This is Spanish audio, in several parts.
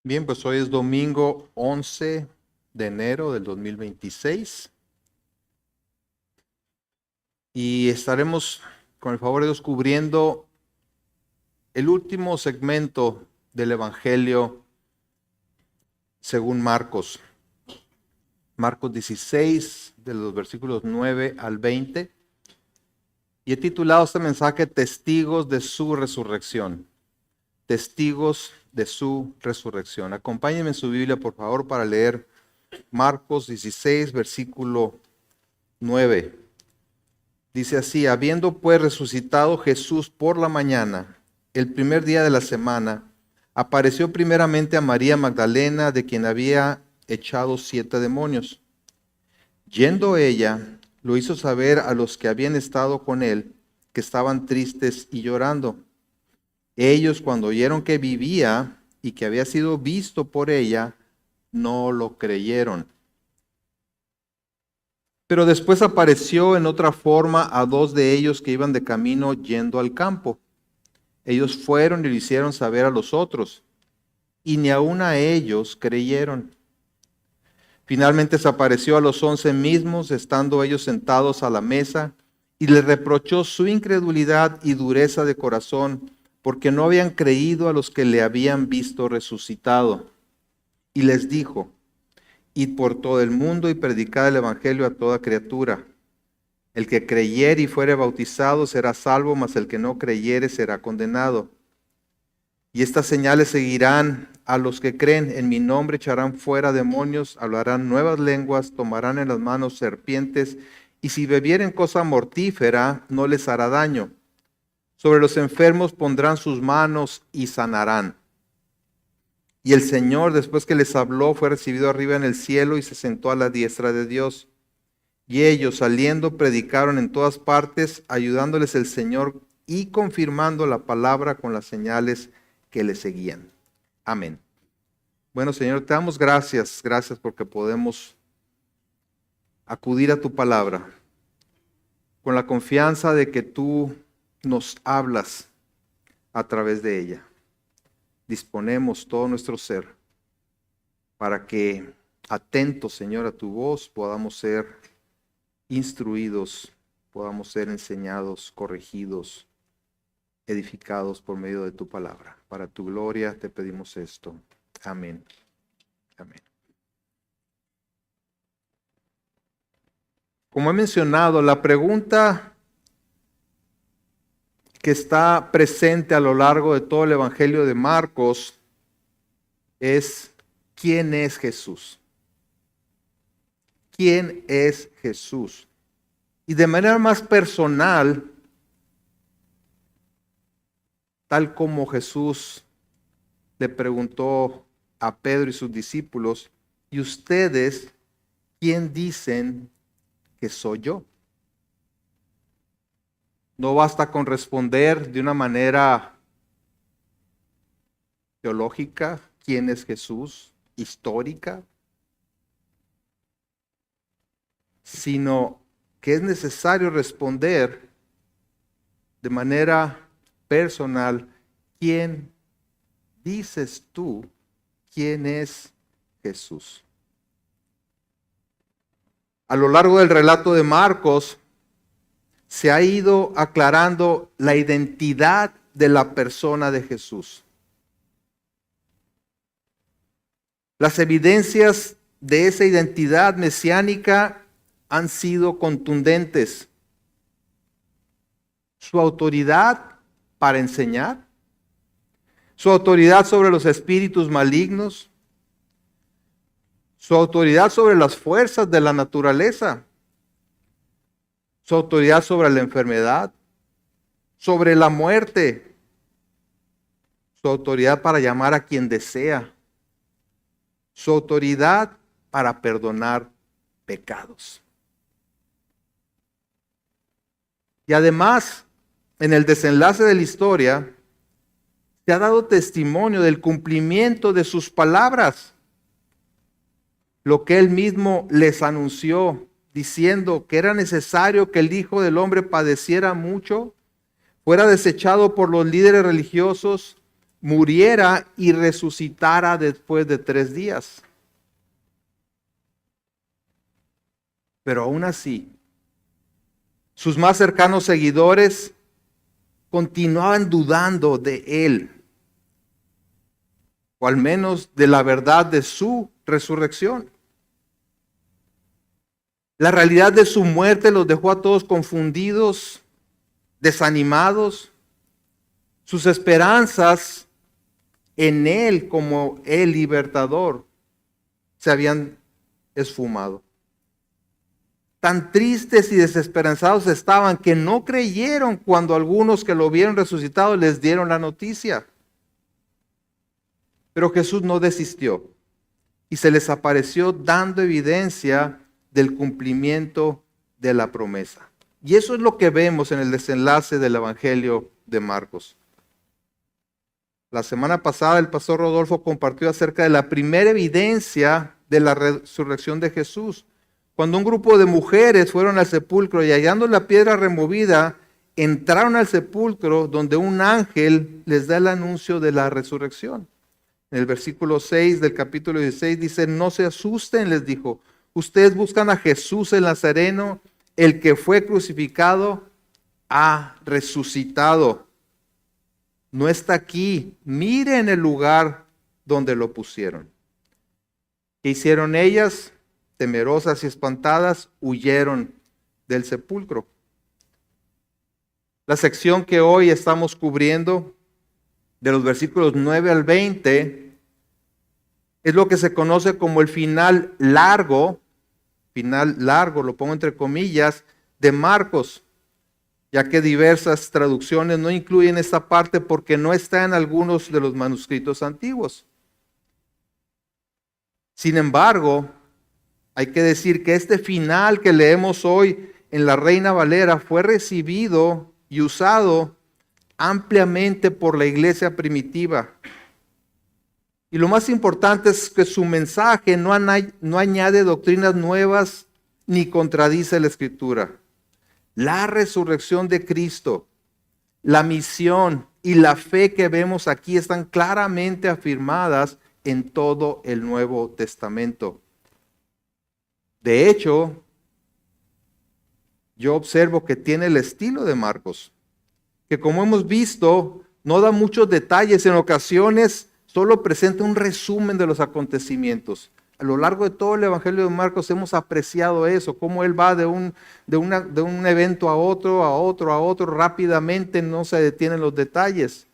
Bien, pues hoy es domingo 11 de enero del 2026 y estaremos, con el favor de Dios, cubriendo el último segmento del Evangelio según Marcos. Marcos 16, de los versículos 9 al 20. Y he titulado este mensaje Testigos de su resurrección. Testigos de su resurrección. Acompáñenme en su Biblia, por favor, para leer Marcos 16, versículo 9. Dice así: habiendo pues resucitado Jesús por la mañana, el primer día de la semana, apareció primeramente a María Magdalena, de quien había echado 7 demonios. Yendo ella, lo hizo saber a los que habían estado con él, que estaban tristes y llorando. Ellos, cuando oyeron que vivía y que había sido visto por ella, no lo creyeron. Pero después apareció en otra forma a 2 de ellos que iban de camino yendo al campo. Ellos fueron y lo hicieron saber a los otros, y ni aun a ellos creyeron. Finalmente se apareció a los 11 mismos, estando ellos sentados a la mesa, y les reprochó su incredulidad y dureza de corazón, porque no habían creído a los que le habían visto resucitado. Y les dijo: id por todo el mundo y predicad el evangelio a toda criatura. El que creyere y fuere bautizado será salvo, mas el que no creyere será condenado. Y estas señales seguirán a los que creen. En mi nombre echarán fuera demonios, hablarán nuevas lenguas, tomarán en las manos serpientes, y si bebieren cosa mortífera, no les hará daño. Sobre los enfermos pondrán sus manos y sanarán. Y el Señor, después que les habló, fue recibido arriba en el cielo y se sentó a la diestra de Dios. Y ellos, saliendo, predicaron en todas partes, ayudándoles el Señor y confirmando la palabra con las señales que le seguían. Amén. Bueno, Señor, te damos gracias. Gracias porque podemos acudir a tu palabra con la confianza de que tú nos hablas a través de ella. Disponemos todo nuestro ser para que, atentos, Señor, a tu voz, podamos ser instruidos, podamos ser enseñados, corregidos, edificados por medio de tu palabra. Para tu gloria te pedimos esto. Amén. Amén. Como he mencionado, la pregunta que está presente a lo largo de todo el Evangelio de Marcos es: ¿quién es Jesús? ¿Quién es Jesús? Y de manera más personal, tal como Jesús le preguntó a Pedro y sus discípulos: ¿y ustedes quién dicen que soy yo? No basta con responder de una manera teológica quién es Jesús, histórica, sino que es necesario responder de manera personal: ¿quién dices tú quién es Jesús? A lo largo del relato de Marcos se ha ido aclarando la identidad de la persona de Jesús. Las evidencias de esa identidad mesiánica han sido contundentes. Su autoridad para enseñar, su autoridad sobre los espíritus malignos, su autoridad sobre las fuerzas de la naturaleza, su autoridad sobre la enfermedad, sobre la muerte, su autoridad para llamar a quien desea, su autoridad para perdonar pecados. Y además, en el desenlace de la historia, se ha dado testimonio del cumplimiento de sus palabras, lo que él mismo les anunció, diciendo que era necesario que el Hijo del Hombre padeciera mucho, fuera desechado por los líderes religiosos, muriera y resucitara después de 3 días. Pero aún así, sus más cercanos seguidores continuaban dudando de él, o al menos de la verdad de su resurrección. La realidad de su muerte los dejó a todos confundidos, desanimados. Sus esperanzas en él como el libertador se habían esfumado. Tan tristes y desesperanzados estaban que no creyeron cuando algunos que lo vieron resucitado les dieron la noticia. Pero Jesús no desistió y se les apareció dando evidencia del cumplimiento de la promesa. Y eso es lo que vemos en el desenlace del Evangelio de Marcos. La semana pasada el pastor Rodolfo compartió acerca de la primera evidencia de la resurrección de Jesús. Cuando un grupo de mujeres fueron al sepulcro y hallando la piedra removida, entraron al sepulcro donde un ángel les da el anuncio de la resurrección. En el versículo 6 del capítulo 16 dice, no se asusten, les dijo, ustedes buscan a Jesús el Nazareno, el que fue crucificado, ha resucitado. No está aquí, miren el lugar donde lo pusieron. ¿Qué hicieron ellas? Temerosas y espantadas, huyeron del sepulcro. La sección que hoy estamos cubriendo, de los versículos 9 al 20, es lo que se conoce como el final largo, lo pongo entre comillas, de Marcos, ya que diversas traducciones no incluyen esta parte porque no está en algunos de los manuscritos antiguos. Sin embargo, hay que decir que este final que leemos hoy en la Reina Valera fue recibido y usado ampliamente por la iglesia primitiva. Y lo más importante es que su mensaje no añade doctrinas nuevas ni contradice la Escritura. La resurrección de Cristo, la misión y la fe que vemos aquí están claramente afirmadas en todo el Nuevo Testamento. De hecho, yo observo que tiene el estilo de Marcos, que como hemos visto, no da muchos detalles, en ocasiones solo presenta un resumen de los acontecimientos. A lo largo de todo el Evangelio de Marcos hemos apreciado eso, cómo él va de un evento a otro, rápidamente, no se detienen los detalles.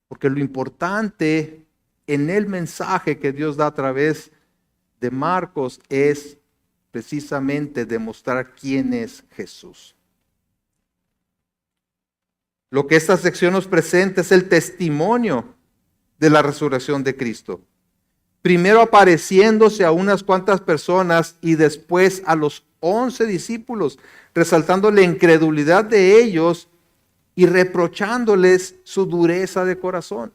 Porque lo importante en el mensaje que Dios da a través de Marcos es precisamente demostrar quién es Jesús. Lo que esta sección nos presenta es el testimonio de la resurrección de Cristo. Primero apareciéndose a unas cuantas personas y después a los 11 discípulos, resaltando la incredulidad de ellos y reprochándoles su dureza de corazón.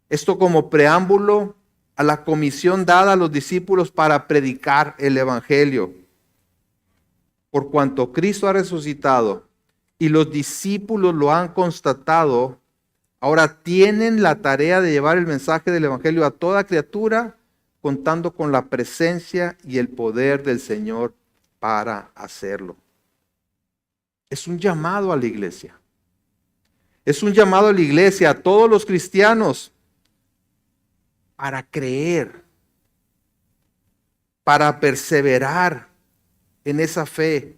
Esto como preámbulo a la comisión dada a los discípulos para predicar el Evangelio. Por cuanto Cristo ha resucitado y los discípulos lo han constatado, ahora tienen la tarea de llevar el mensaje del Evangelio a toda criatura, contando con la presencia y el poder del Señor para hacerlo. Es un llamado a la iglesia. Es un llamado a la iglesia, a todos los cristianos, para creer, para perseverar en esa fe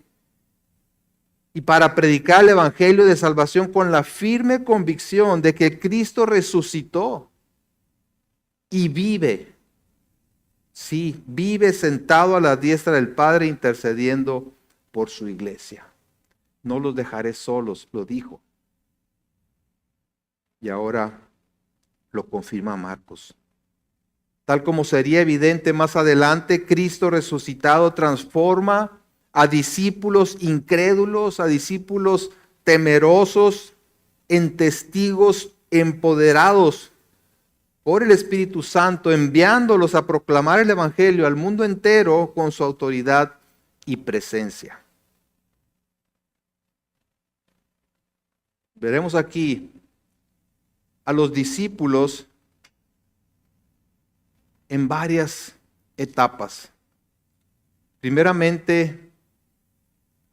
y para predicar el Evangelio de salvación con la firme convicción de que Cristo resucitó y vive. Sí, vive sentado a la diestra del Padre intercediendo por su iglesia. No los dejaré solos, lo dijo. Y ahora lo confirma Marcos. Tal como sería evidente más adelante, Cristo resucitado transforma a discípulos incrédulos, a discípulos temerosos, en testigos empoderados por el Espíritu Santo, enviándolos a proclamar el Evangelio al mundo entero con su autoridad y presencia. Veremos aquí a los discípulos en varias etapas. Primeramente,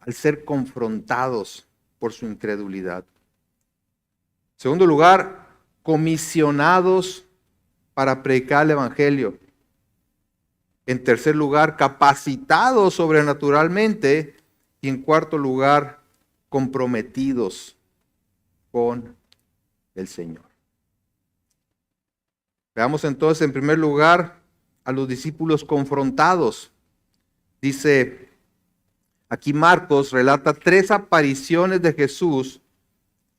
al ser confrontados por su incredulidad. En segundo lugar, comisionados para predicar el evangelio. En tercer lugar, capacitados sobrenaturalmente. Y en cuarto lugar, comprometidos con el Señor. Veamos entonces en primer lugar a los discípulos confrontados. Dice aquí Marcos, relata 3 apariciones de Jesús,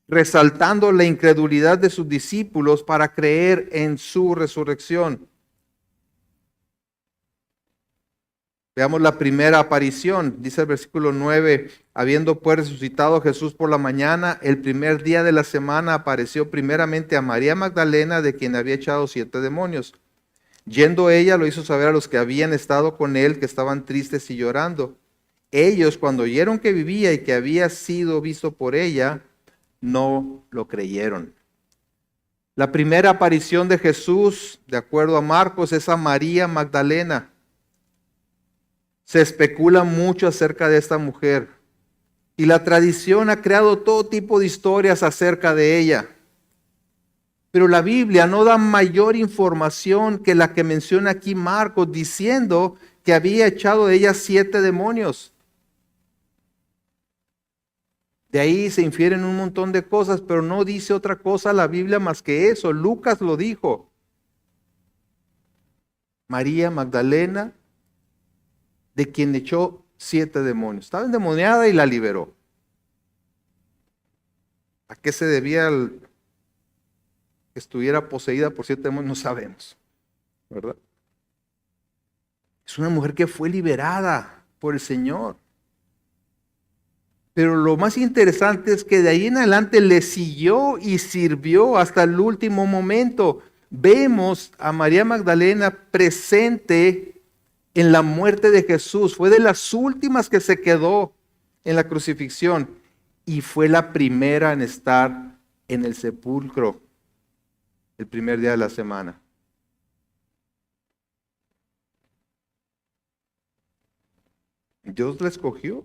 resaltando la incredulidad de sus discípulos para creer en su resurrección. Veamos la primera aparición. Dice el versículo 9, habiendo pues resucitado Jesús por la mañana, el primer día de la semana apareció primeramente a María Magdalena, de quien había echado 7 demonios. Yendo ella, lo hizo saber a los que habían estado con él, que estaban tristes y llorando. Ellos, cuando oyeron que vivía y que había sido visto por ella, no lo creyeron. La primera aparición de Jesús, de acuerdo a Marcos, es a María Magdalena. Se especula mucho acerca de esta mujer y la tradición ha creado todo tipo de historias acerca de ella. Pero la Biblia no da mayor información que la que menciona aquí Marcos, diciendo que había echado de ella 7 demonios. De ahí se infieren un montón de cosas, pero no dice otra cosa la Biblia más que eso. Lucas lo dijo. María Magdalena, de quien echó 7 demonios. Estaba endemoniada y la liberó. ¿A qué se debía que estuviera poseída por 7 demonios? No sabemos, ¿verdad? Es una mujer que fue liberada por el Señor. Pero lo más interesante es que de ahí en adelante le siguió y sirvió hasta el último momento. Vemos a María Magdalena presente en la muerte de Jesús. Fue de las últimas que se quedó en la crucifixión y fue la primera en estar en el sepulcro el primer día de la semana. Dios la escogió.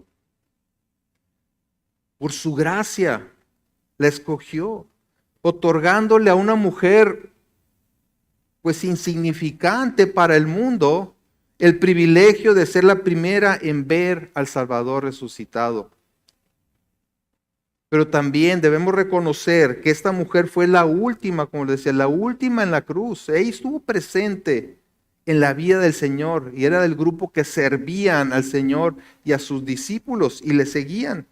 Por su gracia la escogió, otorgándole a una mujer pues insignificante para el mundo el privilegio de ser la primera en ver al Salvador resucitado. Pero también debemos reconocer que esta mujer fue la última, como les decía, la última en la cruz. Ella estuvo presente en la vida del Señor y era del grupo que servían al Señor y a sus discípulos y le seguían.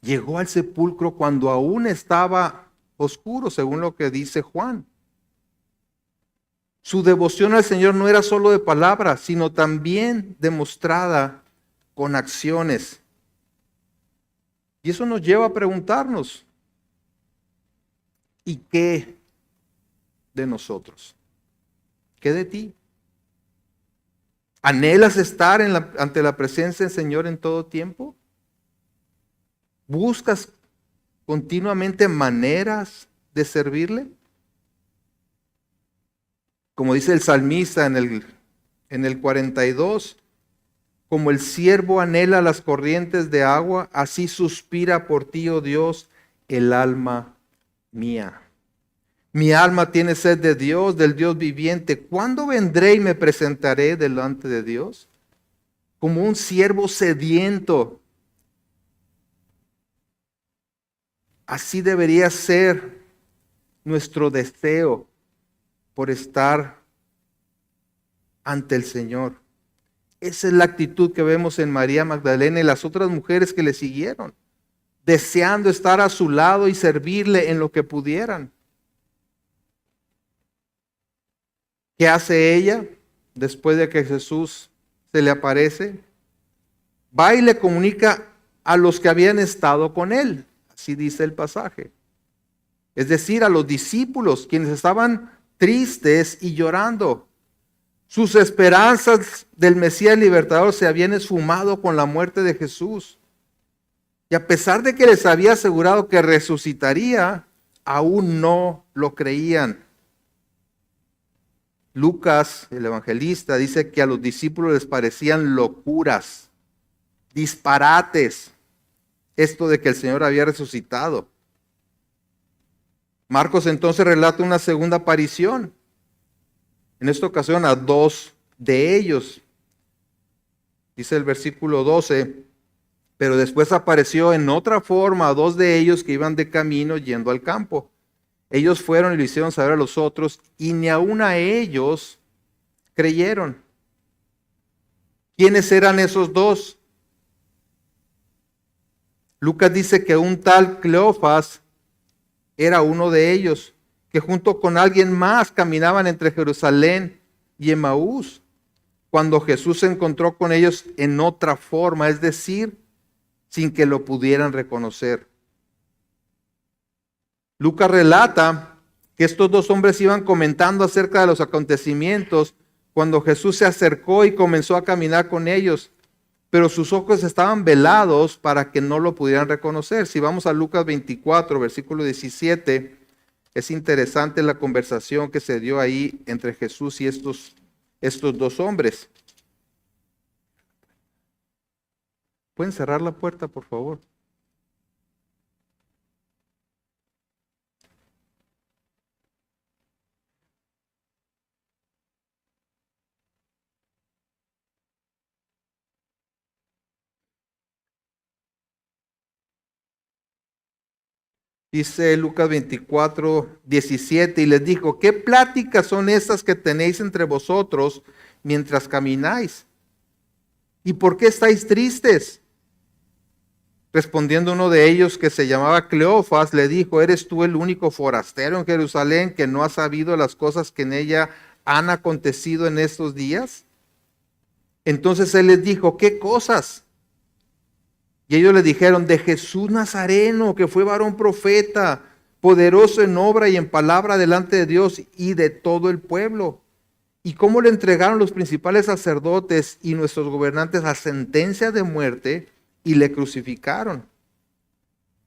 Llegó al sepulcro cuando aún estaba oscuro, según lo que dice Juan. Su devoción al Señor no era solo de palabras, sino también demostrada con acciones. Y eso nos lleva a preguntarnos, ¿y qué de nosotros? ¿Qué de ti? ¿Anhelas estar ante la presencia del Señor en todo tiempo? ¿Buscas continuamente maneras de servirle? Como dice el salmista en el 42, como el siervo anhela las corrientes de agua, así suspira por ti, oh Dios, el alma mía. Mi alma tiene sed de Dios, del Dios viviente. ¿Cuándo vendré y me presentaré delante de Dios? Como un siervo sediento. Así debería ser nuestro deseo por estar ante el Señor. Esa es la actitud que vemos en María Magdalena y las otras mujeres que le siguieron, deseando estar a su lado y servirle en lo que pudieran. ¿Qué hace ella después de que Jesús se le aparece? Va y le comunica a los que habían estado con él. Así dice el pasaje. Es decir, a los discípulos, quienes estaban tristes y llorando. Sus esperanzas del Mesías libertador se habían esfumado con la muerte de Jesús. Y a pesar de que les había asegurado que resucitaría, aún no lo creían. Lucas, el evangelista, dice que a los discípulos les parecían locuras, disparates, esto de que el Señor había resucitado. Marcos entonces relata una segunda aparición, en esta ocasión a dos de ellos. Dice el versículo 12, pero después apareció en otra forma a dos de ellos que iban de camino yendo al campo. Ellos fueron y lo hicieron saber a los otros y ni aun a ellos creyeron. ¿Quiénes eran esos dos? Lucas dice que un tal Cleofas era uno de ellos, que junto con alguien más caminaban entre Jerusalén y Emaús, cuando Jesús se encontró con ellos en otra forma, es decir, sin que lo pudieran reconocer. Lucas relata que estos dos hombres iban comentando acerca de los acontecimientos cuando Jesús se acercó y comenzó a caminar con ellos, pero sus ojos estaban velados para que no lo pudieran reconocer. Si vamos a Lucas 24, versículo 17, es interesante la conversación que se dio ahí entre Jesús y estos dos hombres. ¿Pueden cerrar la puerta, por favor? Dice Lucas 24, 17, y les dijo, ¿qué pláticas son estas que tenéis entre vosotros mientras camináis? ¿Y por qué estáis tristes? Respondiendo uno de ellos, que se llamaba Cleofas, le dijo, ¿eres tú el único forastero en Jerusalén que no ha sabido las cosas que en ella han acontecido en estos días? Entonces él les dijo, ¿qué cosas? Y ellos le dijeron, de Jesús Nazareno, que fue varón profeta, poderoso en obra y en palabra delante de Dios y de todo el pueblo. Y cómo le entregaron los principales sacerdotes y nuestros gobernantes a sentencia de muerte y le crucificaron.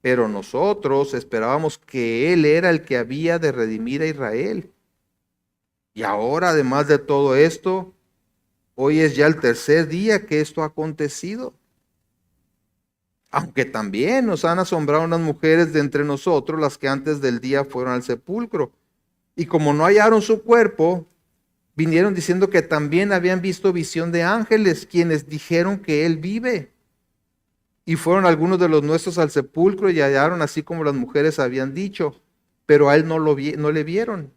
Pero nosotros esperábamos que Él era el que había de redimir a Israel. Y ahora, además de todo esto, hoy es ya el tercer día que esto ha acontecido. Aunque también nos han asombrado unas mujeres de entre nosotros, las que antes del día fueron al sepulcro. Y como no hallaron su cuerpo, vinieron diciendo que también habían visto visión de ángeles, quienes dijeron que Él vive. Y fueron algunos de los nuestros al sepulcro y hallaron así como las mujeres habían dicho, pero a Él no le vieron.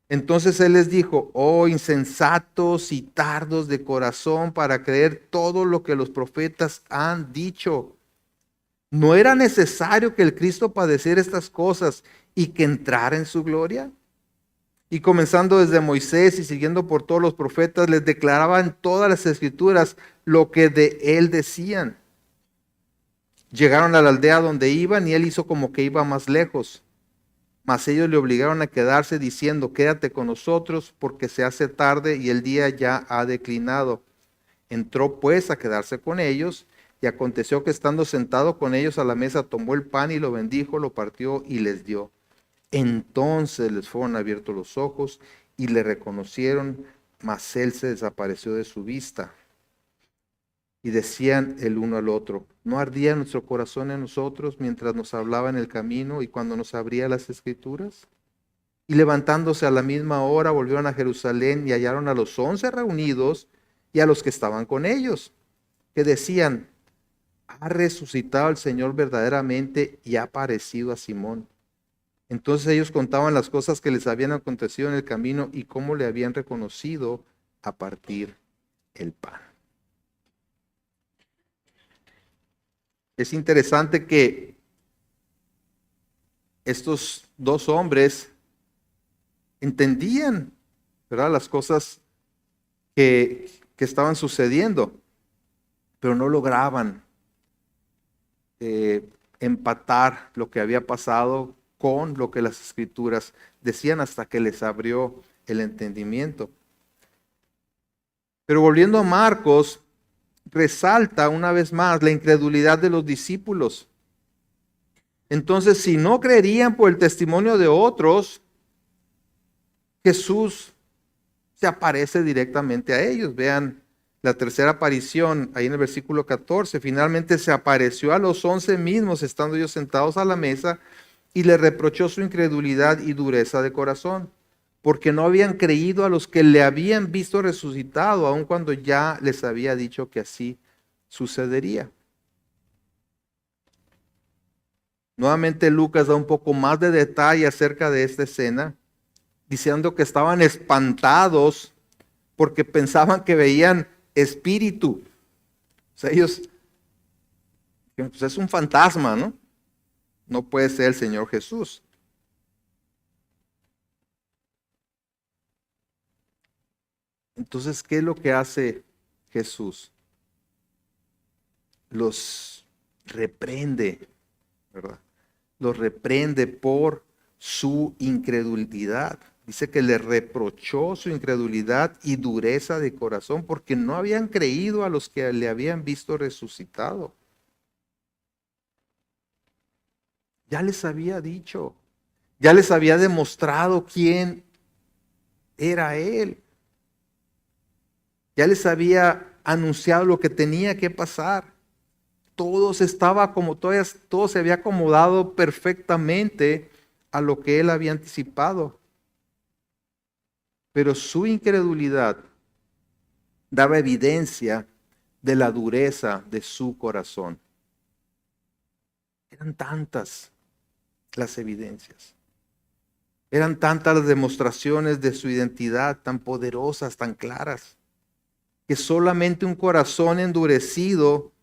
Entonces Él les dijo, oh insensatos y tardos de corazón para creer todo lo que los profetas han dicho. ¿No era necesario que el Cristo padeciera estas cosas y que entrara en su gloria? Y comenzando desde Moisés y siguiendo por todos los profetas, les declaraban todas las escrituras lo que de Él decían. Llegaron a la aldea donde iban y Él hizo como que iba más lejos. Mas ellos le obligaron a quedarse diciendo, quédate con nosotros porque se hace tarde y el día ya ha declinado. Entró pues a quedarse con ellos y aconteció que estando sentado con ellos a la mesa tomó el pan y lo bendijo, lo partió y les dio. Entonces les fueron abiertos los ojos y le reconocieron, mas él se desapareció de su vista. Y decían el uno al otro, ¿no ardía nuestro corazón en nosotros mientras nos hablaba en el camino y cuando nos abría las escrituras? Y levantándose a la misma hora volvieron a Jerusalén y hallaron a los 11 reunidos y a los que estaban con ellos, que decían, ha resucitado el Señor verdaderamente y ha aparecido a Simón. Entonces ellos contaban las cosas que les habían acontecido en el camino y cómo le habían reconocido a partir el pan. Es interesante que estos dos hombres entendían, ¿verdad?, las cosas que estaban sucediendo, pero no lograban empatar lo que había pasado con lo que las escrituras decían hasta que les abrió el entendimiento. Pero volviendo a Marcos, resalta una vez más la incredulidad de los discípulos. Entonces, si no creerían por el testimonio de otros, Jesús se aparece directamente a ellos. Vean la tercera aparición ahí en el versículo 14. Finalmente se apareció a los 11 mismos, estando ellos sentados a la mesa, y le reprochó su incredulidad y dureza de corazón, porque no habían creído a los que le habían visto resucitado, aun cuando ya les había dicho que así sucedería. Nuevamente Lucas da un poco más de detalle acerca de esta escena, diciendo que estaban espantados porque pensaban que veían espíritu. O sea, ellos, pues es un fantasma, ¿no? No puede ser el Señor Jesús. Entonces, ¿qué es lo que hace Jesús? Los reprende, ¿verdad? Los reprende por su incredulidad. Dice que le reprochó su incredulidad y dureza de corazón porque no habían creído a los que le habían visto resucitado. Ya les había dicho, ya les había demostrado quién era Él. Ya les había anunciado lo que tenía que pasar. Todo estaba como todo se había acomodado perfectamente a lo que Él había anticipado. Pero su incredulidad daba evidencia de la dureza de su corazón. Eran tantas las evidencias. Eran tantas las demostraciones de su identidad, tan poderosas, tan claras, que solamente un corazón endurecido,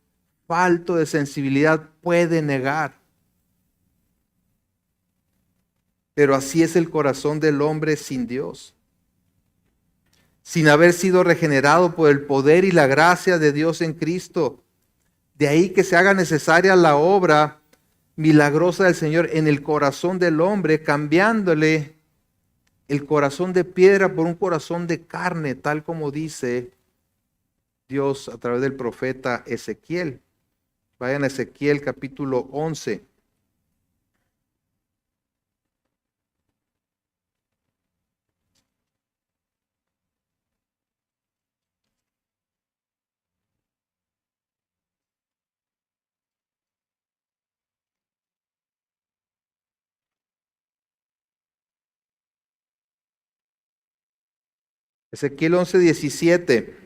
falto de sensibilidad, puede negar. Pero así es el corazón del hombre sin Dios. Sin haber sido regenerado por el poder y la gracia de Dios en Cristo. De ahí que se haga necesaria la obra milagrosa del Señor en el corazón del hombre, cambiándole el corazón de piedra por un corazón de carne, tal como dice Dios a través del profeta Ezequiel. Vayan a Ezequiel capítulo 11. Ezequiel 11:17.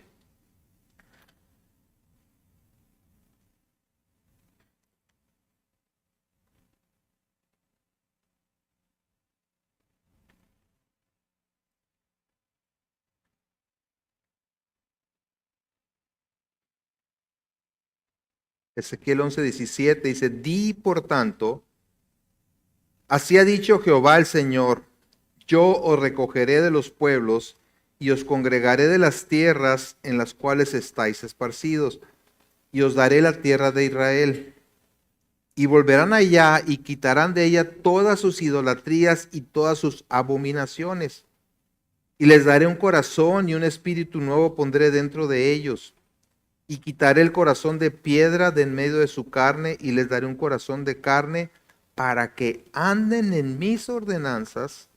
Ezequiel 11:17 dice, di por tanto, así ha dicho Jehová el Señor, yo os recogeré de los pueblos y os congregaré de las tierras en las cuales estáis esparcidos, y os daré la tierra de Israel. Y volverán allá y quitarán de ella todas sus idolatrías y todas sus abominaciones. Y les daré un corazón y un espíritu nuevo pondré dentro de ellos. Y quitaré el corazón de piedra de en medio de su carne y les daré un corazón de carne para que anden en mis ordenanzas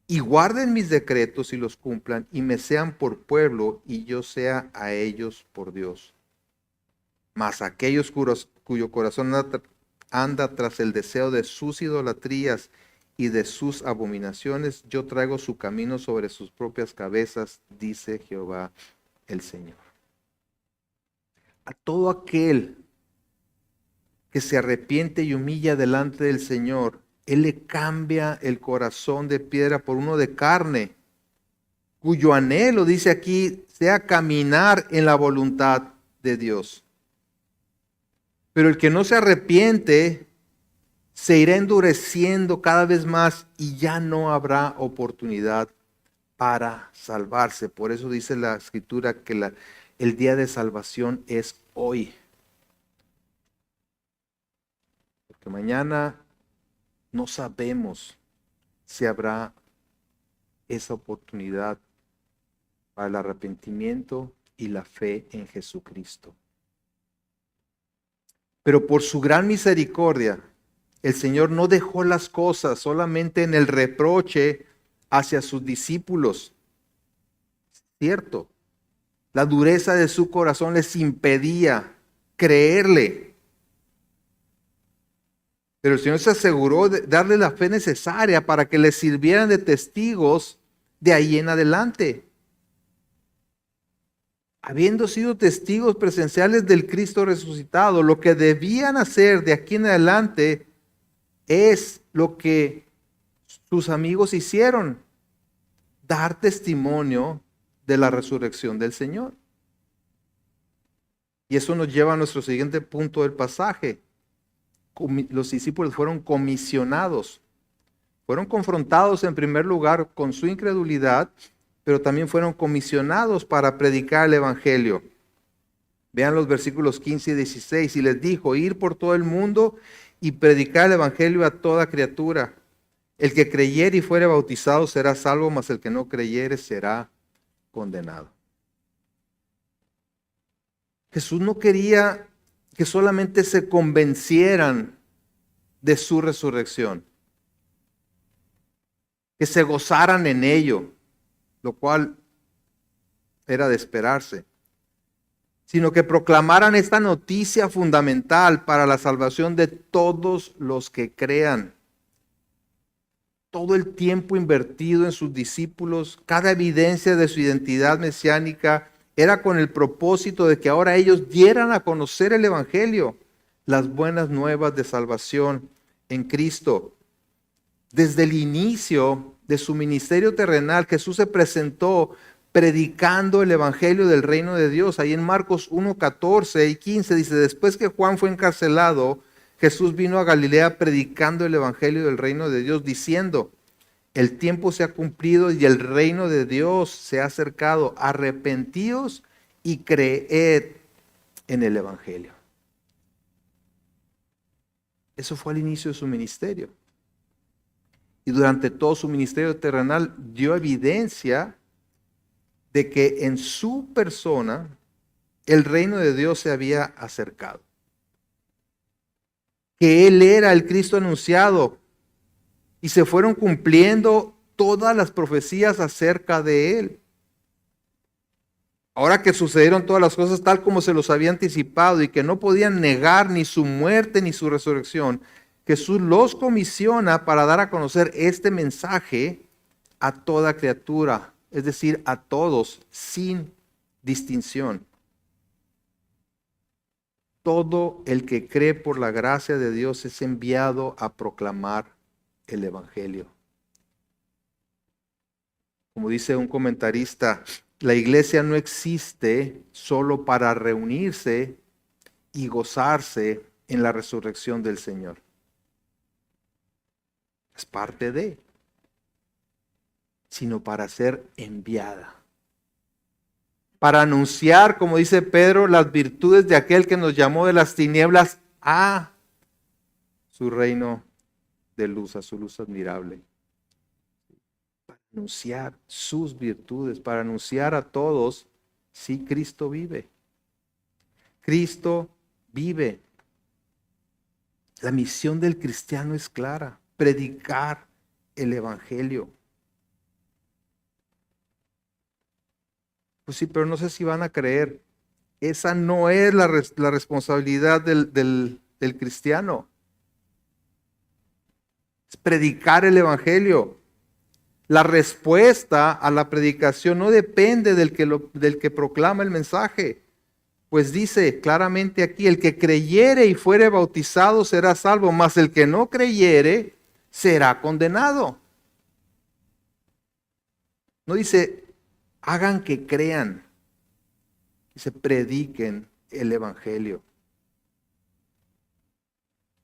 y guarden mis decretos y los cumplan y me sean por pueblo y yo sea a ellos por Dios. Mas aquellos cuyo corazón anda tras el deseo de sus idolatrías y de sus abominaciones, yo traigo su camino sobre sus propias cabezas, dice Jehová el Señor. A todo aquel que se arrepiente y humilla delante del Señor, Él le cambia el corazón de piedra por uno de carne, cuyo anhelo, dice aquí, sea caminar en la voluntad de Dios. Pero el que no se arrepiente se irá endureciendo cada vez más y ya no habrá oportunidad para salvarse. Por eso dice la Escritura que el día de salvación es hoy. Porque mañana no sabemos si habrá esa oportunidad para el arrepentimiento y la fe en Jesucristo. Pero por su gran misericordia, el Señor no dejó las cosas solamente en el reproche hacia sus discípulos. Cierto, la dureza de su corazón les impedía creerle. Pero el Señor se aseguró de darle la fe necesaria para que les sirvieran de testigos de ahí en adelante. Habiendo sido testigos presenciales del Cristo resucitado, lo que debían hacer de aquí en adelante es lo que sus amigos hicieron: dar testimonio de la resurrección del Señor. Y eso nos lleva a nuestro siguiente punto del pasaje. Los discípulos fueron comisionados. Fueron confrontados en primer lugar con su incredulidad, pero también fueron comisionados para predicar el Evangelio. Vean los versículos 15 y 16. Y les dijo: ir por todo el mundo y predicar el Evangelio a toda criatura. El que creyere y fuere bautizado será salvo, mas el que no creyere será condenado. Jesús no quería que solamente se convencieran de su resurrección, que se gozaran en ello, lo cual era de esperarse, sino que proclamaran esta noticia fundamental para la salvación de todos los que crean. Todo el tiempo invertido en sus discípulos, cada evidencia de su identidad mesiánica, era con el propósito de que ahora ellos dieran a conocer el Evangelio, las buenas nuevas de salvación en Cristo. Desde el inicio de su ministerio terrenal, Jesús se presentó predicando el Evangelio del reino de Dios. Ahí en Marcos 1, 14 y 15 dice: después que Juan fue encarcelado, Jesús vino a Galilea predicando el Evangelio del reino de Dios, diciendo: el tiempo se ha cumplido y el reino de Dios se ha acercado. Arrepentíos y creed en el Evangelio. Eso fue al inicio de su ministerio. Y durante todo su ministerio terrenal dio evidencia de que en su persona el reino de Dios se había acercado. Que Él era el Cristo anunciado. Y se fueron cumpliendo todas las profecías acerca de Él. Ahora que sucedieron todas las cosas tal como se los había anticipado y que no podían negar ni su muerte ni su resurrección, Jesús los comisiona para dar a conocer este mensaje a toda criatura, es decir, a todos, sin distinción. Todo el que cree por la gracia de Dios es enviado a proclamar el Evangelio. Como dice un comentarista, la iglesia no existe solo para reunirse y gozarse en la resurrección del Señor. Es parte de, sino para ser enviada. Para anunciar, como dice Pedro, las virtudes de aquel que nos llamó de las tinieblas a su reino de luz, a su luz admirable. Para anunciar sus virtudes, para anunciar a todos, sí, Cristo vive. Cristo vive. La misión del cristiano es clara: predicar el Evangelio. Pues sí, pero no sé si van a creer. Esa no es la responsabilidad del cristiano. Es predicar el Evangelio. La respuesta a la predicación no depende del que proclama el mensaje. Pues dice claramente aquí: el que creyere y fuere bautizado será salvo, mas el que no creyere será condenado. No dice hagan que crean, dice prediquen el Evangelio.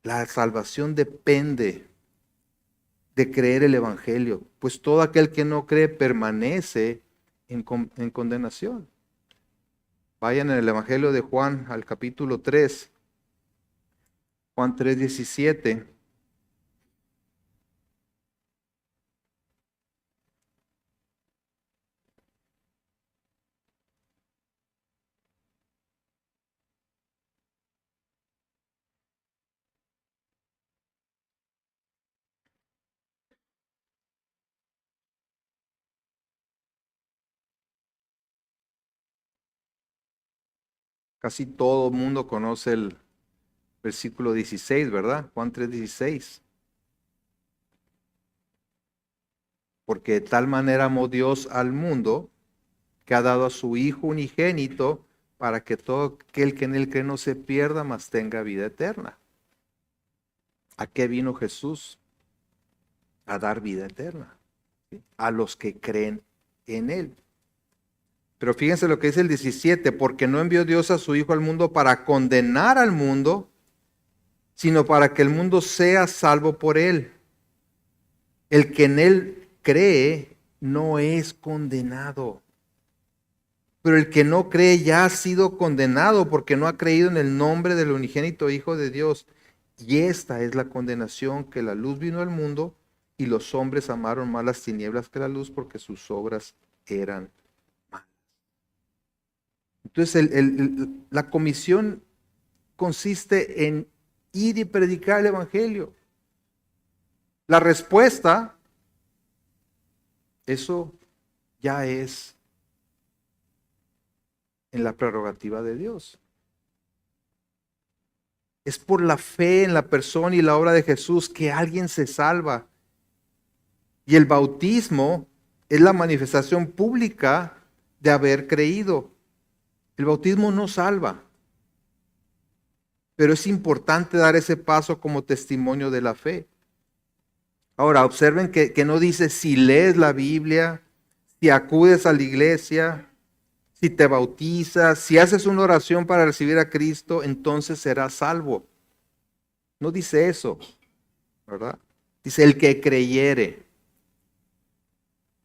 La salvación depende de creer el Evangelio, pues todo aquel que no cree permanece en condenación. Vayan en el Evangelio de Juan al capítulo 3, Juan 3:17. Casi todo el mundo conoce el versículo 16, ¿verdad? Juan 3:16. Porque de tal manera amó Dios al mundo que ha dado a su Hijo unigénito para que todo aquel que en él cree no se pierda, mas tenga vida eterna. ¿A qué vino Jesús? A dar vida eterna, ¿sí? A los que creen en él. Pero fíjense lo que dice el 17, porque no envió Dios a su Hijo al mundo para condenar al mundo, sino para que el mundo sea salvo por él. El que en él cree no es condenado, pero el que no cree ya ha sido condenado porque no ha creído en el nombre del unigénito Hijo de Dios. Y esta es la condenación, que la luz vino al mundo y los hombres amaron más las tinieblas que la luz porque sus obras eran malas. Entonces la comisión consiste en ir y predicar el Evangelio. La respuesta, eso ya es en la prerrogativa de Dios. Es por la fe en la persona y la obra de Jesús que alguien se salva. Y el bautismo es la manifestación pública de haber creído. El bautismo no salva, pero es importante dar ese paso como testimonio de la fe. Ahora, observen que no dice si lees la Biblia, si acudes a la iglesia, si te bautizas, si haces una oración para recibir a Cristo, entonces serás salvo. No dice eso, ¿verdad? Dice el que creyere.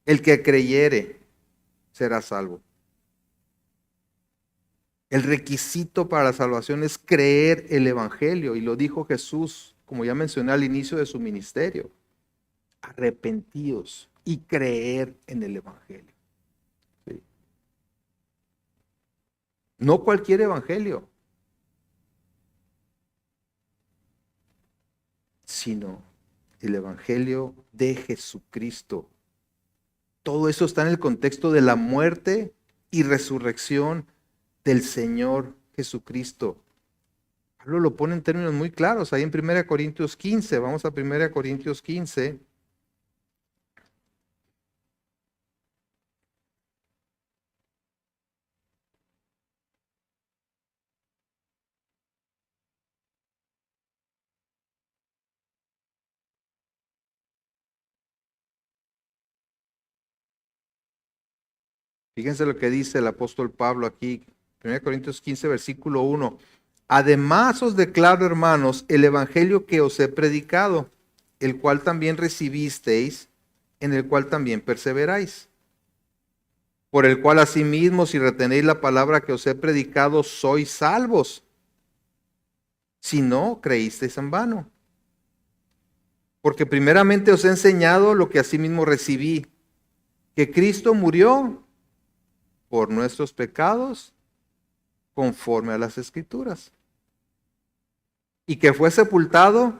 El que creyere será salvo. El requisito para la salvación es creer el Evangelio, y lo dijo Jesús, como ya mencioné al inicio de su ministerio. Arrepentíos y creer en el Evangelio. ¿Sí? No cualquier evangelio, sino el Evangelio de Jesucristo. Todo eso está en el contexto de la muerte y resurrección del Señor Jesucristo. Pablo lo pone en términos muy claros ahí en 1 Corintios 15. Vamos a 1 Corintios 15. Fíjense lo que dice el apóstol Pablo aquí, 1 Corintios 15, versículo 1. Además os declaro, hermanos, el evangelio que os he predicado, el cual también recibisteis, en el cual también perseveráis. Por el cual asimismo, si retenéis la palabra que os he predicado, sois salvos. Si no, creísteis en vano. Porque primeramente os he enseñado lo que asimismo recibí, que Cristo murió por nuestros pecados, conforme a las Escrituras, y que fue sepultado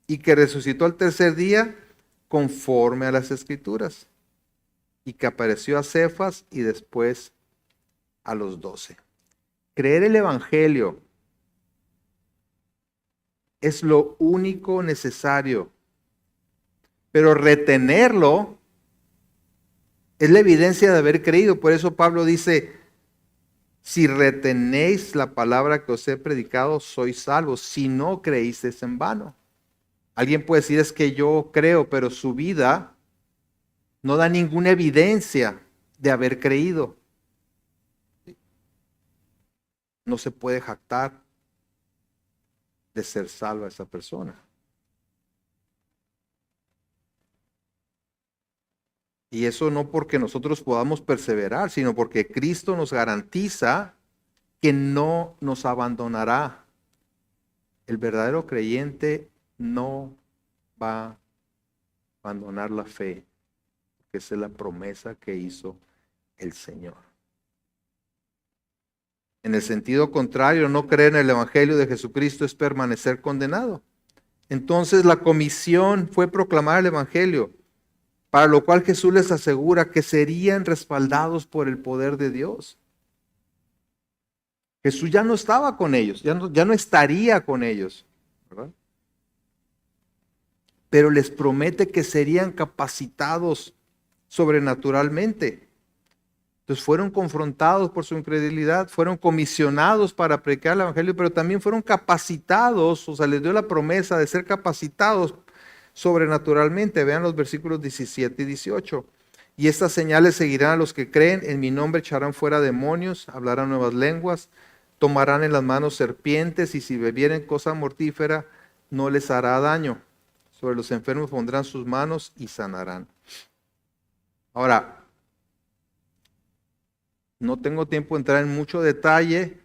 y que resucitó al tercer día, conforme a las Escrituras, y que apareció a Cefas y después a los 12. Creer el Evangelio es lo único necesario, pero retenerlo es la evidencia de haber creído. Por eso Pablo dice, si retenéis la palabra que os he predicado, sois salvos. Si no creísteis en vano. Alguien puede decir, es que yo creo, pero su vida no da ninguna evidencia de haber creído. No se puede jactar de ser salva esa persona. Y eso no porque nosotros podamos perseverar, sino porque Cristo nos garantiza que no nos abandonará. El verdadero creyente no va a abandonar la fe, que esa es la promesa que hizo el Señor. En el sentido contrario, no creer en el Evangelio de Jesucristo es permanecer condenado. Entonces la comisión fue proclamar el Evangelio, para lo cual Jesús les asegura que serían respaldados por el poder de Dios. Jesús ya no estaba con ellos, ya no estaría con ellos, ¿verdad? Pero les promete que serían capacitados sobrenaturalmente. Entonces fueron confrontados por su incredulidad, fueron comisionados para predicar el evangelio, pero también fueron capacitados, o sea, les dio la promesa de ser capacitados sobrenaturalmente. Vean los versículos 17 y 18. Y estas señales seguirán a los que creen, en mi nombre echarán fuera demonios, hablarán nuevas lenguas, tomarán en las manos serpientes, y si bebieren cosa mortífera, no les hará daño. Sobre los enfermos pondrán sus manos y sanarán. Ahora, no tengo tiempo de entrar en mucho detalle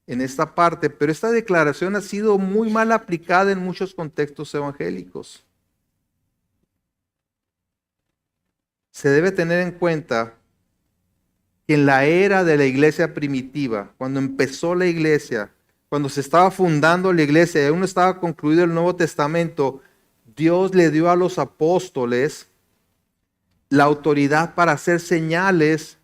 en esta parte, pero esta declaración ha sido muy mal aplicada en muchos contextos evangélicos. Se debe tener en cuenta que en la era de la iglesia primitiva, cuando empezó la iglesia, cuando se estaba fundando la iglesia y aún no estaba concluido el Nuevo Testamento, Dios le dio a los apóstoles la autoridad para hacer señales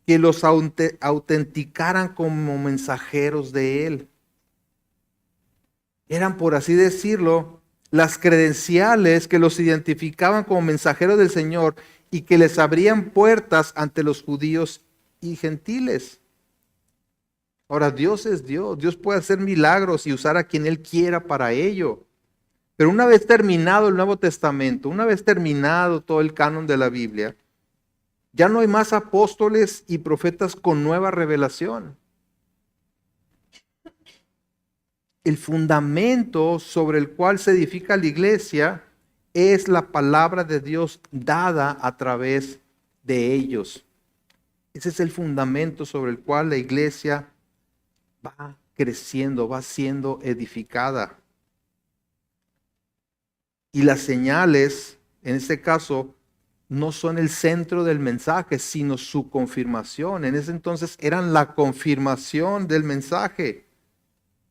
que los autenticaran como mensajeros de Él. Eran, por así decirlo, las credenciales que los identificaban como mensajeros del Señor y que les abrían puertas ante los judíos y gentiles. Ahora, Dios es Dios. Dios puede hacer milagros y usar a quien Él quiera para ello. Pero una vez terminado el Nuevo Testamento, una vez terminado todo el canon de la Biblia, ya no hay más apóstoles y profetas con nueva revelación. El fundamento sobre el cual se edifica la iglesia es la palabra de Dios dada a través de ellos. Ese es el fundamento sobre el cual la iglesia va creciendo, va siendo edificada. Y las señales, en este caso, no son el centro del mensaje, sino su confirmación. En ese entonces eran la confirmación del mensaje.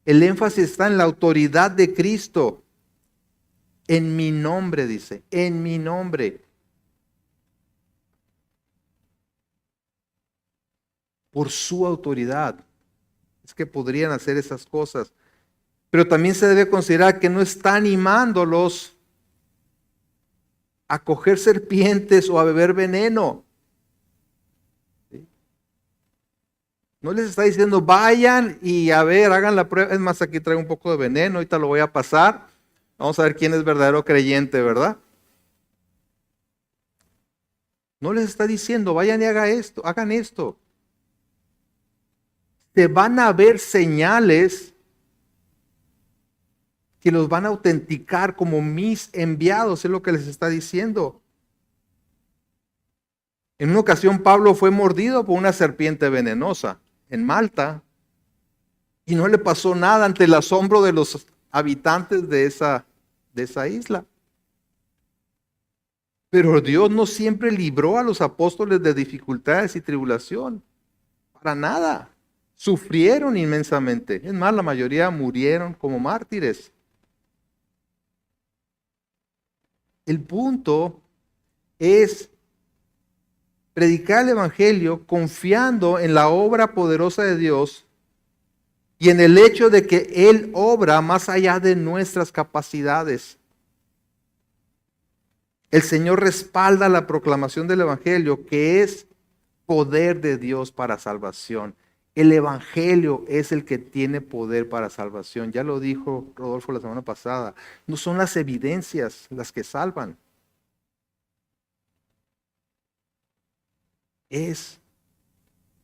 El énfasis está en la autoridad de Cristo. En mi nombre, dice, en mi nombre. Por su autoridad. Es que podrían hacer esas cosas. Pero también se debe considerar que no está animándolos a coger serpientes o a beber veneno. ¿Sí? No les está diciendo, vayan y a ver, hagan la prueba. Es más, aquí traigo un poco de veneno, ahorita lo voy a pasar. Vamos a ver quién es verdadero creyente, ¿verdad? No les está diciendo, vayan y hagan esto. Se van a ver señales que los van a autenticar como mis enviados, es lo que les está diciendo. En una ocasión Pablo fue mordido por una serpiente venenosa en Malta y no le pasó nada ante el asombro de los habitantes de esa isla. Pero Dios no siempre libró a los apóstoles de dificultades y tribulación. Para nada. Sufrieron inmensamente. Es más, la mayoría murieron como mártires. El punto es predicar el evangelio confiando en la obra poderosa de Dios y en el hecho de que Él obra más allá de nuestras capacidades. El Señor respalda la proclamación del evangelio, que es poder de Dios para salvación. El evangelio es el que tiene poder para salvación. Ya lo dijo Rodolfo la semana pasada. No son las evidencias las que salvan. Es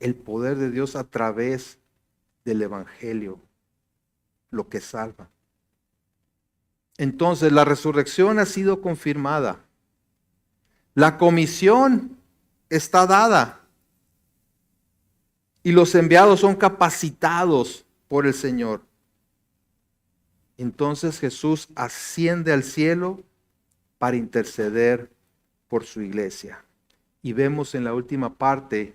el poder de Dios a través del evangelio lo que salva. Entonces, la resurrección ha sido confirmada. La comisión está dada. Y los enviados son capacitados por el Señor. Entonces Jesús asciende al cielo para interceder por su iglesia. Y vemos en la última parte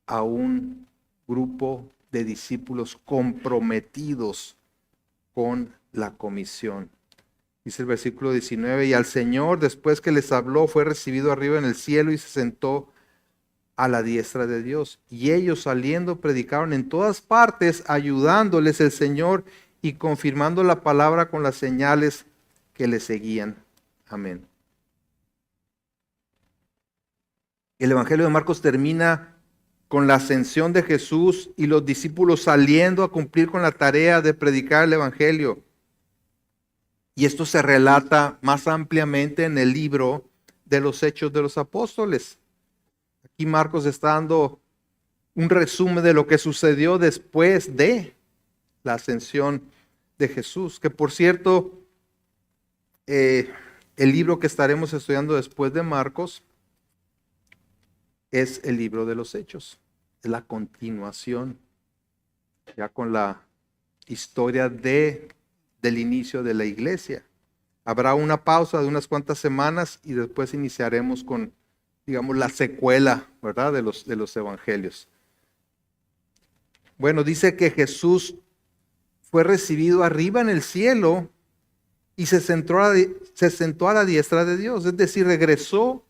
a un grupo de discípulos comprometidos con la comisión. Dice el versículo 19, y al Señor, después que les habló, fue recibido arriba en el cielo y se sentó a la diestra de Dios. Y ellos saliendo predicaron en todas partes, ayudándoles el Señor y confirmando la palabra con las señales que le seguían. Amén. El Evangelio de Marcos termina con la ascensión de Jesús y los discípulos saliendo a cumplir con la tarea de predicar el Evangelio. Y esto se relata más ampliamente en el libro de los Hechos de los Apóstoles. Aquí Marcos está dando un resumen de lo que sucedió después de la ascensión de Jesús. Que por cierto, el libro que estaremos estudiando después de Marcos es el libro de los Hechos. Es la continuación, ya con la historia del inicio de la iglesia. Habrá una pausa de unas cuantas semanas y después iniciaremos con, digamos, la secuela, ¿verdad?, de los evangelios. Bueno, dice que Jesús fue recibido arriba en el cielo y se sentó a la diestra de Dios, es decir, regresó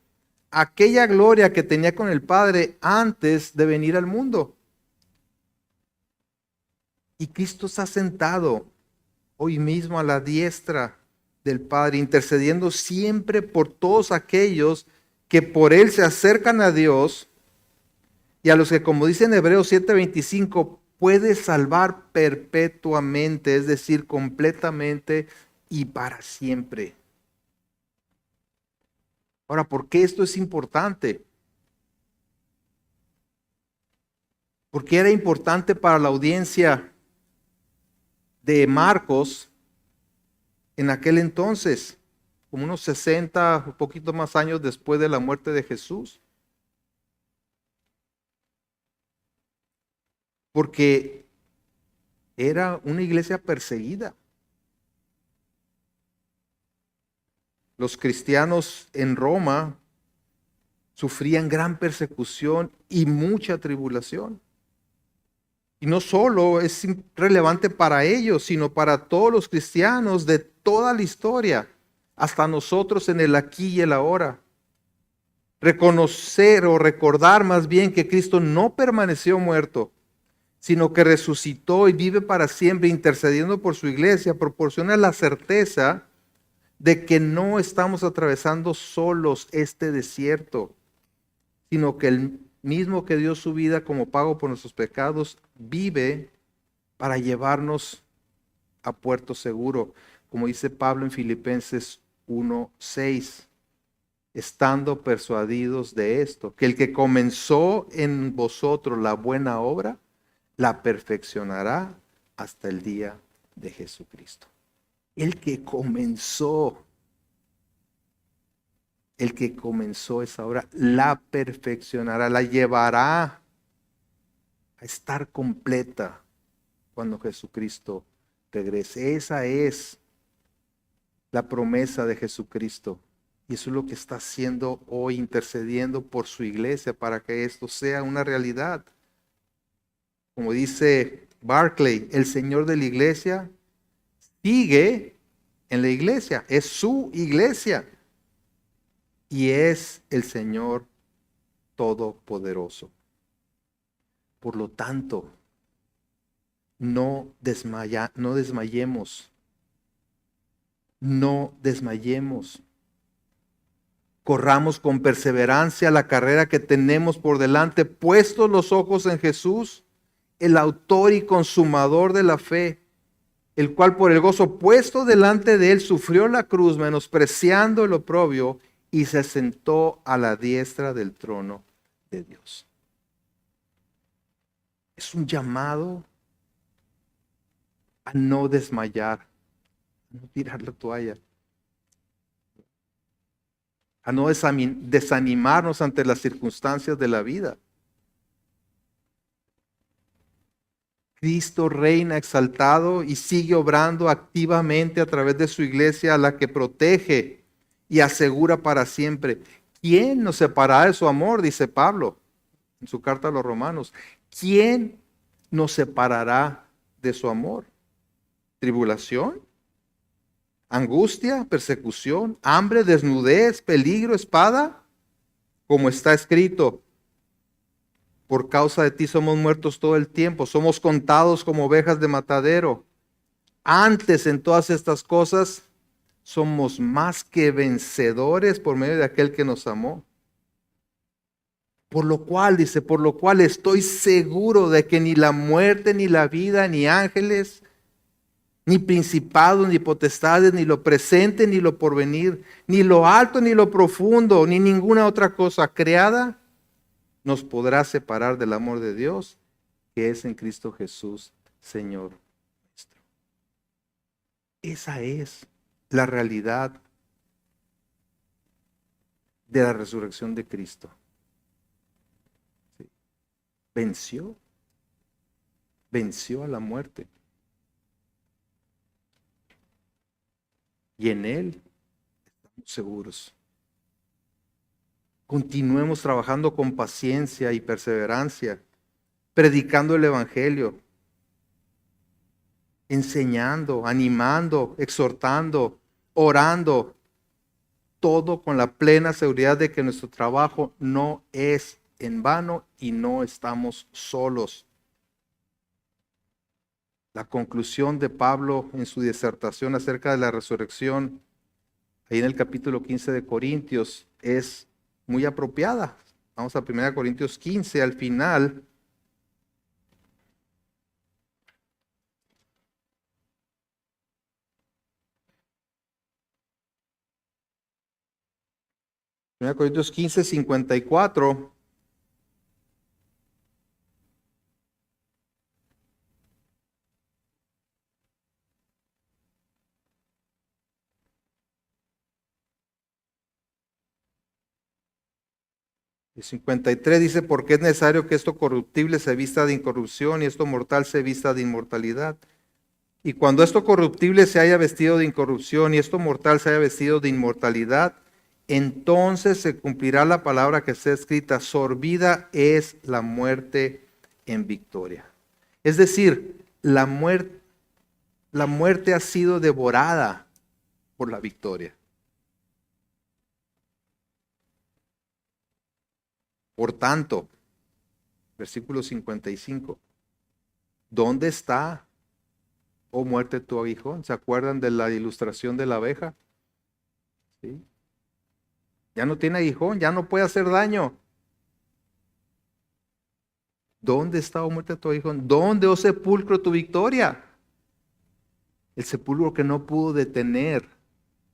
a aquella gloria que tenía con el Padre antes de venir al mundo. Y Cristo está sentado hoy mismo a la diestra del Padre, intercediendo siempre por todos aquellos que por Él se acercan a Dios y a los que, como dice en Hebreos 7:25, puede salvar perpetuamente, es decir, completamente y para siempre. Ahora, ¿por qué esto es importante? Porque era importante para la audiencia de Marcos en aquel entonces, como unos 60, un poquito más años después de la muerte de Jesús. Porque era una iglesia perseguida. Los cristianos en Roma sufrían gran persecución y mucha tribulación. Y no solo es relevante para ellos, sino para todos los cristianos de toda la historia, hasta nosotros en el aquí y el ahora. Reconocer o recordar más bien que Cristo no permaneció muerto, sino que resucitó y vive para siempre intercediendo por su iglesia, proporciona la certeza de que no estamos atravesando solos este desierto, sino que el mismo que dio su vida como pago por nuestros pecados, vive para llevarnos a puerto seguro, como dice Pablo en Filipenses 1:6, estando persuadidos de esto, que el que comenzó en vosotros la buena obra, la perfeccionará hasta el día de Jesucristo. El que comenzó esa obra, la perfeccionará, la llevará a estar completa cuando Jesucristo regrese. Esa es la promesa de Jesucristo. Y eso es lo que está haciendo hoy, intercediendo por su iglesia para que esto sea una realidad. Como dice Barclay, el Señor de la iglesia sigue en la iglesia, es su iglesia y es el Señor Todopoderoso. Por lo tanto, no desmayemos, corramos con perseverancia la carrera que tenemos por delante, puestos los ojos en Jesús, el autor y consumador de la fe, el cual por el gozo puesto delante de él sufrió la cruz, menospreciando el oprobio, y se sentó a la diestra del trono de Dios. Es un llamado a no desmayar, a no tirar la toalla, a no desanimarnos ante las circunstancias de la vida. Cristo reina exaltado y sigue obrando activamente a través de su iglesia, a la que protege y asegura para siempre. ¿Quién nos separará de su amor? Dice Pablo en su carta a los Romanos. ¿Quién nos separará de su amor? ¿Tribulación? ¿Angustia? ¿Persecución? ¿Hambre? ¿Desnudez? ¿Peligro? ¿Espada? Como está escrito, Por causa de ti somos muertos todo el tiempo, somos contados como ovejas de matadero. Antes en todas estas cosas somos más que vencedores por medio de aquel que nos amó. Por lo cual, dice, por lo cual estoy seguro de que ni la muerte, ni la vida, ni ángeles, ni principados, ni potestades, ni lo presente, ni lo porvenir, ni lo alto, ni lo profundo, ni ninguna otra cosa creada nos podrá separar del amor de Dios que es en Cristo Jesús, Señor nuestro. Esa es la realidad de la resurrección de Cristo. ¿Sí? Venció a la muerte. Y en Él estamos seguros. Continuemos trabajando con paciencia y perseverancia, predicando el Evangelio, enseñando, animando, exhortando, orando, todo con la plena seguridad de que nuestro trabajo no es en vano y no estamos solos. La conclusión de Pablo en su disertación acerca de la resurrección, ahí en el capítulo 15 de Corintios, es muy apropiada. Vamos a 1 Corintios 15, al final. Primera Corintios 15, 54. El 53 dice, porque es necesario que esto corruptible se vista de incorrupción y esto mortal se vista de inmortalidad. Y cuando esto corruptible se haya vestido de incorrupción y esto mortal se haya vestido de inmortalidad, entonces se cumplirá la palabra que está escrita, sorbida es la muerte en victoria. Es decir, la muerte ha sido devorada por la victoria. Por tanto, versículo 55, ¿dónde está, oh muerte, tu aguijón? ¿Se acuerdan de la ilustración de la abeja? ¿Sí? Ya no tiene aguijón, ya no puede hacer daño. ¿Dónde está, oh muerte, tu aguijón? ¿Dónde, oh sepulcro, tu victoria? El sepulcro que no pudo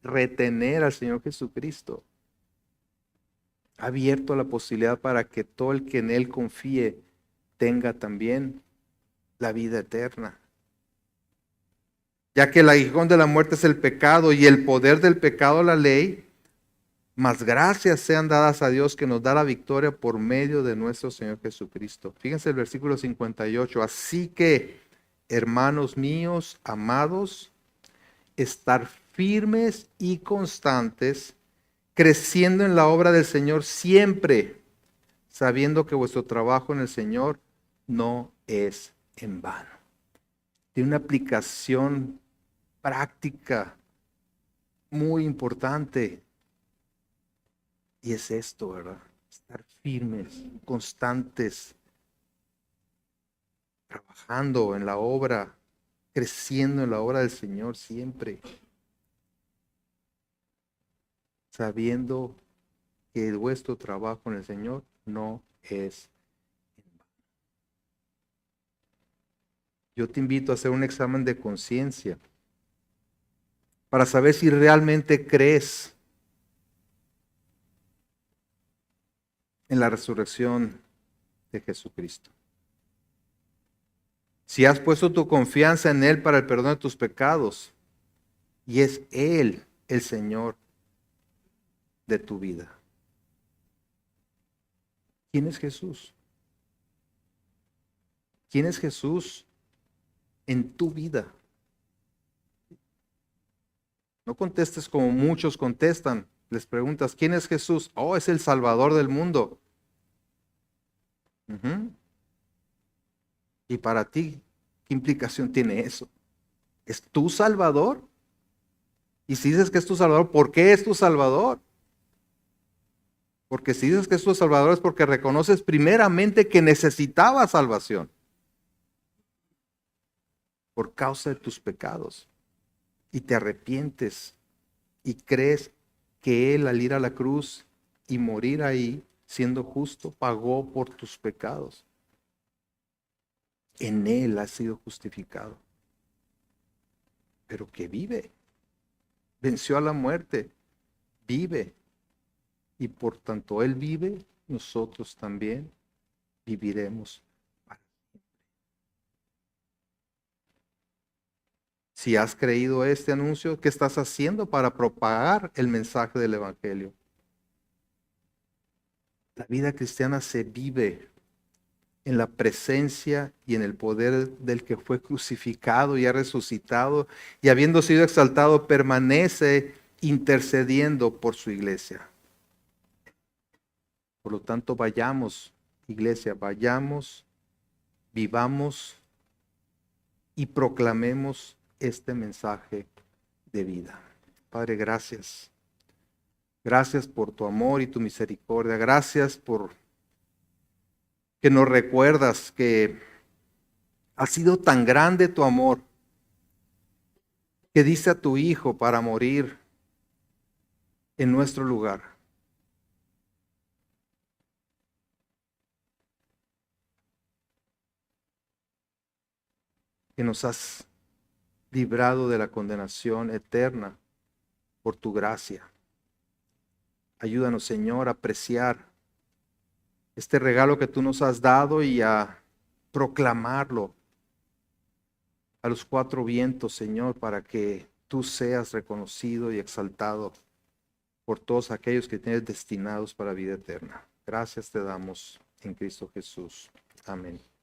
retener al Señor Jesucristo. Ha abierto la posibilidad para que todo el que en Él confíe tenga también la vida eterna. Ya que el aguijón de la muerte es el pecado y el poder del pecado la ley, mas gracias sean dadas a Dios que nos da la victoria por medio de nuestro Señor Jesucristo. Fíjense el versículo 58. Así que, hermanos míos, amados, estar firmes y constantes, creciendo en la obra del Señor siempre, sabiendo que vuestro trabajo en el Señor no es en vano. Tiene una aplicación práctica muy importante. Y es esto, ¿verdad? Estar firmes, constantes, trabajando en la obra, creciendo en la obra del Señor siempre. Sabiendo que vuestro trabajo en el Señor no es en vano. Yo te invito a hacer un examen de conciencia para saber si realmente crees en la resurrección de Jesucristo. Si has puesto tu confianza en Él para el perdón de tus pecados, y es Él el Señor de tu vida. ¿Quién es Jesús? ¿Quién es Jesús en tu vida? No contestes como muchos contestan. Les preguntas, ¿quién es Jesús? Oh, es el Salvador del mundo. Y para ti, ¿qué implicación tiene eso? ¿Es tu Salvador? Y si dices que es tu Salvador, ¿por qué es tu Salvador? Porque si dices que es tu Salvador es porque reconoces primeramente que necesitabas salvación por causa de tus pecados. Y te arrepientes y crees que Él al ir a la cruz y morir ahí, siendo justo, pagó por tus pecados. En Él has sido justificado. Pero que vive. Venció a la muerte. Vive. Y por tanto Él vive, nosotros también viviremos. Si has creído este anuncio, ¿qué estás haciendo para propagar el mensaje del Evangelio? La vida cristiana se vive en la presencia y en el poder del que fue crucificado y ha resucitado, y habiendo sido exaltado, permanece intercediendo por su iglesia. Por lo tanto, vayamos, iglesia, vayamos, vivamos y proclamemos este mensaje de vida. Padre, gracias. Gracias por tu amor y tu misericordia. Gracias por que nos recuerdas que ha sido tan grande tu amor que diste a tu Hijo para morir en nuestro lugar. Que nos has librado de la condenación eterna por tu gracia. Ayúdanos, Señor, a apreciar este regalo que tú nos has dado y a proclamarlo a los cuatro vientos, Señor, para que tú seas reconocido y exaltado por todos aquellos que tienes destinados para vida eterna. Gracias te damos en Cristo Jesús. Amén.